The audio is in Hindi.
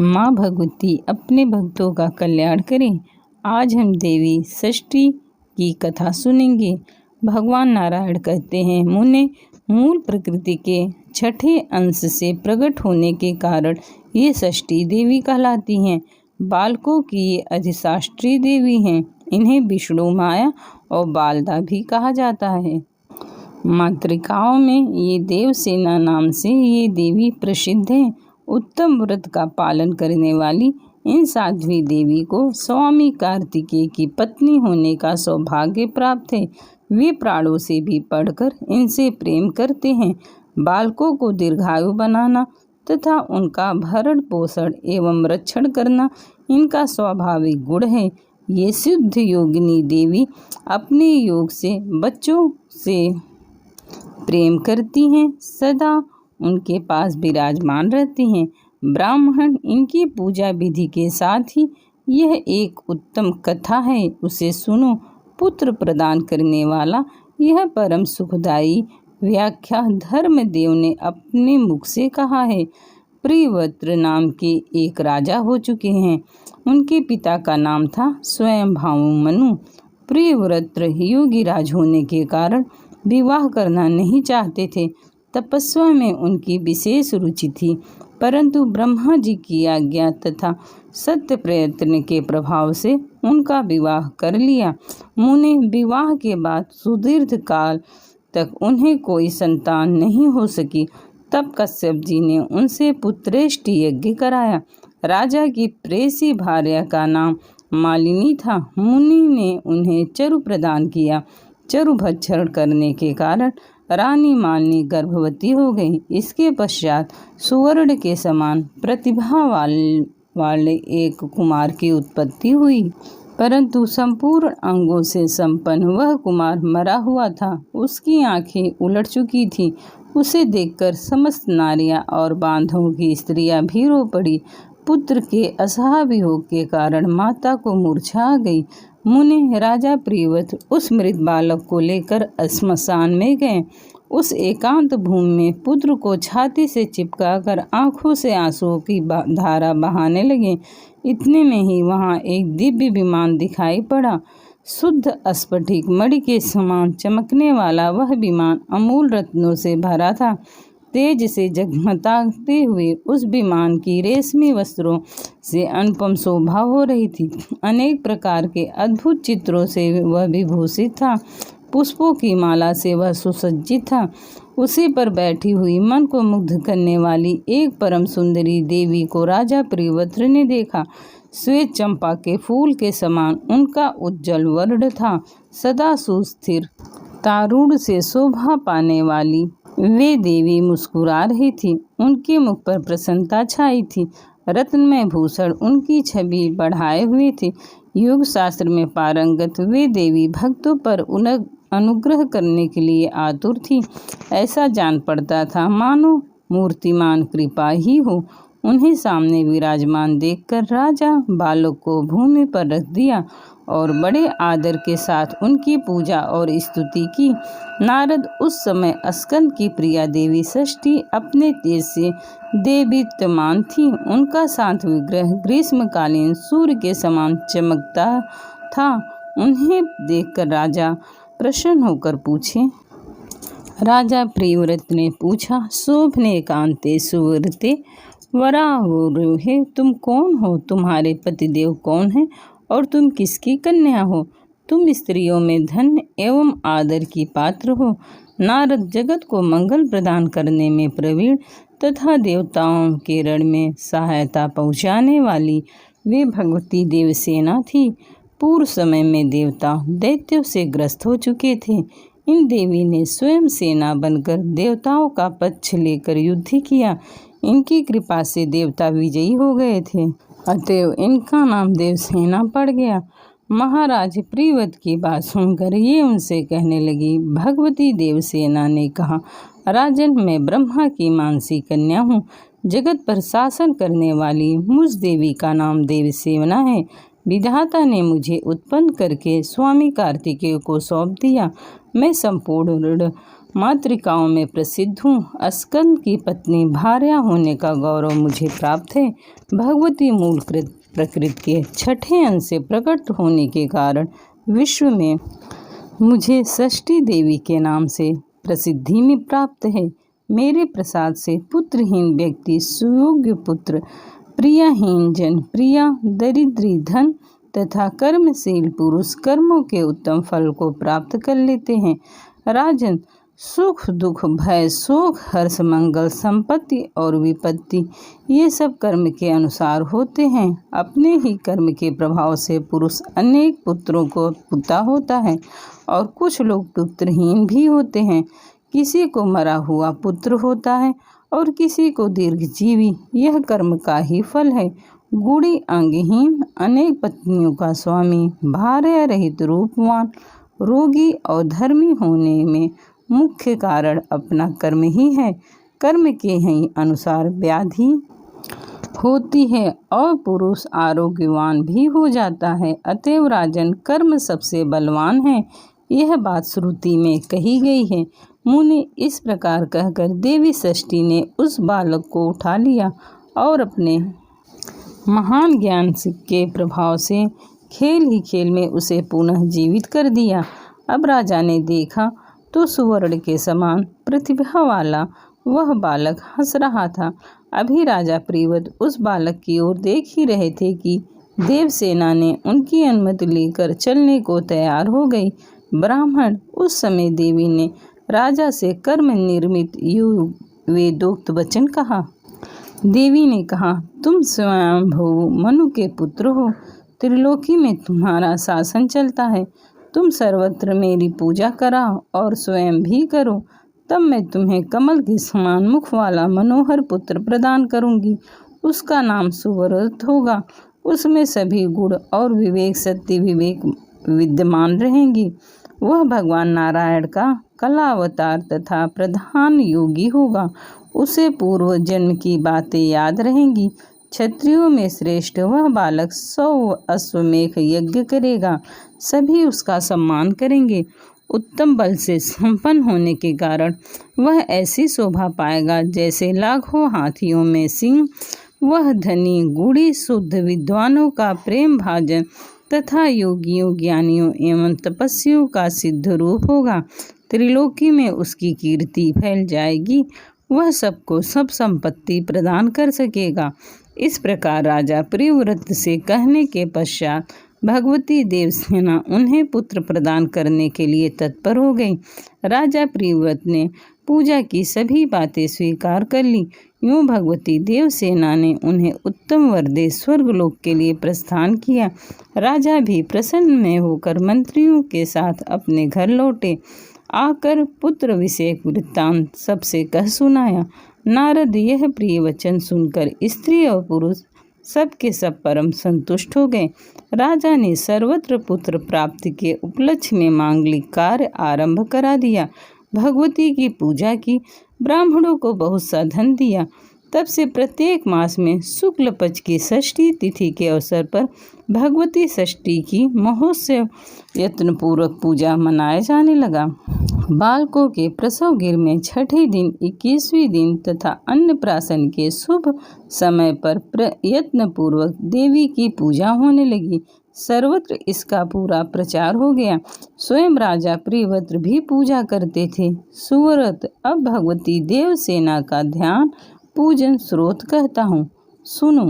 माँ भगवती अपने भक्तों का कल्याण करें। आज हम देवी षष्ठी की कथा सुनेंगे। भगवान नारायण कहते हैं, मुने मूल प्रकृति के छठे अंश से प्रकट होने के कारण ये षष्ठी देवी कहलाती हैं। बालकों की ये अधिशास्त्री देवी हैं। इन्हें विष्णु माया और बालदा भी कहा जाता है। मातृकाओं में ये देवसेना नाम से ये देवी प्रसिद्ध हैं। उत्तम व्रत का पालन करने वाली इन साध्वी देवी को स्वामी कार्तिकेय की पत्नी होने का सौभाग्य प्राप्त है। वे प्राणों से भी बढ़कर इनसे प्रेम करते हैं। बालकों को दीर्घायु बनाना तथा उनका भरण पोषण एवं रक्षण करना इनका स्वाभाविक गुण है। ये शुद्ध योगिनी देवी अपने योग से बच्चों से प्रेम करती हैं, सदा उनके पास विराजमान रहती हैं। ब्राह्मण इनकी पूजा विधि के साथ ही यह एक उत्तम कथा है, उसे सुनो। पुत्र प्रदान करने वाला यह परम सुखदायी व्याख्या धर्मदेव ने अपने मुख से कहा है। प्रियव्रत नाम के एक राजा हो चुके हैं। उनके पिता का नाम था स्वयंभाव मनु। प्रियव्रत योगी राज होने के कारण विवाह करना नहीं चाहते थे। तपस्या में उनकी विशेष रुचि थी, परंतु ब्रह्मा जी की आज्ञा तथा सत्य प्रयत्न के प्रभाव से उनका विवाह कर लिया। मुने विवाह के बाद सुदीर्घ काल तक उन्हें कोई संतान नहीं हो सकी। तब कश्यप जी ने उनसे पुत्रेष्टि यज्ञ कराया। राजा की प्रेसी भार्या का नाम मालिनी था। मुनि ने उन्हें चरु प्रदान किया। चरु भक्षण करने के कारण रानी मालिनी गर्भवती हो गई। इसके पश्चात सुवर्ण के समान प्रतिभा वाले एक कुमार की उत्पत्ति हुई, परंतु संपूर्ण अंगों से संपन्न वह कुमार मरा हुआ था। उसकी आंखें उलट चुकी थी। उसे देखकर समस्त नारियां और बांधों की स्त्रियां भी रो पड़ी। पुत्र के असहाय वियोग के कारण माता को मूर्छा आ गई। मुने राजा प्रियव्रत उस मृत बालक को लेकर श्मशान में गए। उस एकांत भूमि में पुत्र को छाती से चिपकाकर आंखों से आंसुओं की धारा बहाने लगे। इतने में ही वहां एक दिव्य विमान दिखाई पड़ा। शुद्ध स्फटिक मणि के समान चमकने वाला वह विमान अमूल रत्नों से भरा था। तेज से जगमगाते हुए उस विमान की रेशमी वस्त्रों से अनुपम शोभा हो रही थी। अनेक प्रकार के अद्भुत चित्रों से वह विभूषित था। पुष्पों की माला से वह सुसज्जित था। उसी पर बैठी हुई मन को मुग्ध करने वाली एक परम सुंदरी देवी को राजा प्रियव्रत ने देखा। श्वेत चंपा के फूल के समान उनका उज्जवल वर्ण था। सदा सुस्थिर तारूढ़ से शोभा पाने वाली वे देवी मुस्कुरा रही थी। उनके मुख पर प्रसन्नता छाई थी। रत्नमय भूषण उनकी छवि बढ़ाए हुए थे। योग शास्त्र में पारंगत वे देवी भक्तों पर अनुग्रह करने के लिए आतुर थी। ऐसा जान पड़ता था मानो मूर्तिमान कृपा ही हो। उन्हें सामने विराजमान देखकर राजा बालक को भूमि पर रख दिया और बड़े आदर के साथ उनकी पूजा और स्तुति की। नारद उस समय स्कंद की प्रिया देवी षष्ठी अपने तेज से देदीप्यमान थी। उनका शांत विग्रह ग्रीष्मकालीन सूर्य के समान चमकता था। उन्हें देखकर राजा प्रसन्न होकर पूछे। राजा प्रियव्रत ने पूछा, शोभने कांते सुव्रते वरारोहे, तुम कौन हो? तुम्हारे पतिदेव कौन है और तुम किसकी कन्या हो? तुम स्त्रियों में धन्य एवं आदर की पात्र हो। नारद जगत को मंगल प्रदान करने में प्रवीण तथा देवताओं के रण में सहायता पहुँचाने वाली वे भगवती देवसेना थी। पूर्व समय में देवता दैत्यों से ग्रस्त हो चुके थे। इन देवी ने स्वयं सेना बनकर देवताओं का पक्ष लेकर युद्ध किया। इनकी कृपा से देवता विजयी हो गए थे, अतएव इनका नाम देवसेना पड़ गया। महाराज प्रियव्रत की बात सुनकर ये उनसे कहने लगी। भगवती देवसेना ने कहा, राजन, मैं ब्रह्मा की मानसी कन्या हूँ। जगत पर शासन करने वाली मुझ देवी का नाम देवसेना है। विधाता ने मुझे उत्पन्न करके स्वामी कार्तिकेय को सौंप दिया। मैं संपूर्ण मातृकाओं में प्रसिद्ध हूँ। स्कंद की पत्नी भार्या होने का गौरव मुझे प्राप्त है। भगवती मूल प्रकृति के छठे अंश से प्रकट होने के कारण विश्व में मुझे षष्ठी देवी के नाम से प्रसिद्धि में प्राप्त है। मेरे प्रसाद से पुत्रहीन व्यक्ति सुयोग्य पुत्र, प्रियाहीन जन प्रिया, दरिद्री धन तथा कर्मशील पुरुष कर्मों के उत्तम फल को प्राप्त कर लेते हैं। राजन, सुख दुख भय शोक हर्ष मंगल संपत्ति और विपत्ति ये सब कर्म के अनुसार होते हैं। अपने ही कर्म के प्रभाव से पुरुष अनेक पुत्रों को पुता होता है और कुछ लोग पुत्रहीन भी होते हैं। किसी को मरा हुआ पुत्र होता है और किसी को दीर्घजीवी। यह कर्म का ही फल है। गुणी अंगहीन, अनेक पत्नियों का स्वामी, भार्या रहित, रूपवान, रोगी और धर्मी होने में मुख्य कारण अपना कर्म ही है। कर्म के ही अनुसार व्याधि होती है और पुरुष आरोग्यवान भी हो जाता है। अतएव राजन, कर्म सबसे बलवान है। यह बात श्रुति में कही गई है। मुनि इस प्रकार कहकर देवी षष्ठी ने उस बालक को उठा लिया और अपने महान ज्ञान के प्रभाव से खेल ही खेल में उसे पुनः जीवित कर दिया। अब राजा ने देखा तो सुवर्ण के समान प्रतिभा वाला वह बालक हंस रहा था। अभी राजा प्रियव्रत उस बालक की ओर देख ही रहे थे कि देवसेना ने उनकी अनुमति लेकर चलने को तैयार हो गई। ब्राह्मण, उस समय देवी ने राजा से कर्म निर्मित वेदोक्त वचन कहा। देवी ने कहा, तुम स्वयंभू मनु के पुत्र हो। त्रिलोकी में तुम्हारा शासन चलता है। तुम सर्वत्र मेरी पूजा कराओ और स्वयं भी करो, तब मैं तुम्हें कमल के समान मुख वाला मनोहर पुत्र प्रदान करूंगी। उसका नाम सुव्रत होगा। उसमें सभी गुण और विवेक सत्य विवेक विद्यमान रहेंगी। वह भगवान नारायण का कला अवतार तथा प्रधान योगी होगा। उसे पूर्व जन्म की बातें याद रहेंगी। क्षत्रियों में श्रेष्ठ वह बालक 100 अश्वमेध यज्ञ करेगा। सभी उसका सम्मान करेंगे। उत्तम बल से संपन्न होने के कारण वह ऐसी शोभा पाएगा जैसे लाखों हाथियों में सिंह। वह धनी गुणी शुद्ध विद्वानों का प्रेम भाजन तथा योगियों ज्ञानियों एवं तपस्वियों का सिद्ध रूप होगा। त्रिलोकी में उसकी कीर्ति फैल जाएगी। वह सबको सब संपत्ति प्रदान कर सकेगा। इस प्रकार राजा प्रियव्रत से कहने के पश्चात भगवती देवसेना उन्हें पुत्र प्रदान करने के लिए तत्पर हो गई। राजा प्रियव्रत ने पूजा की सभी बातें स्वीकार कर ली। यूँ भगवती देवसेना ने उन्हें उत्तम वर दे स्वर्गलोक के लिए प्रस्थान किया। राजा भी प्रसन्न होकर मंत्रियों के साथ अपने घर लौटे। आकर पुत्र विषयक वृत्तांत सबसे कह सुनाया। नारद यह प्रिय वचन सुनकर स्त्री और पुरुष सबके सब परम संतुष्ट हो गए। राजा ने सर्वत्र पुत्र प्राप्ति के उपलक्ष्य में मांगलिक कार्य आरंभ करा दिया। भगवती की पूजा की, ब्राह्मणों को बहुत सा धन दिया। तब से प्रत्येक मास में शुक्ल पक्ष की षष्ठी तिथि के अवसर पर भगवती षष्ठी की महोत्सव यत्नपूर्वक पूजा मनाया जाने लगा। बालकों के प्रसव गृह में छठे दिन 21वें दिन तथा अन्नप्राशन के शुभ समय पर प्रयत्नपूर्वक देवी की पूजा होने लगी। सर्वत्र इसका पूरा प्रचार हो गया। स्वयं राजा प्रियव्रत भी पूजा करते थे। सुव्रत, अब भगवती देवसेना का ध्यान पूजन स्रोत कहता हूँ, सुनो।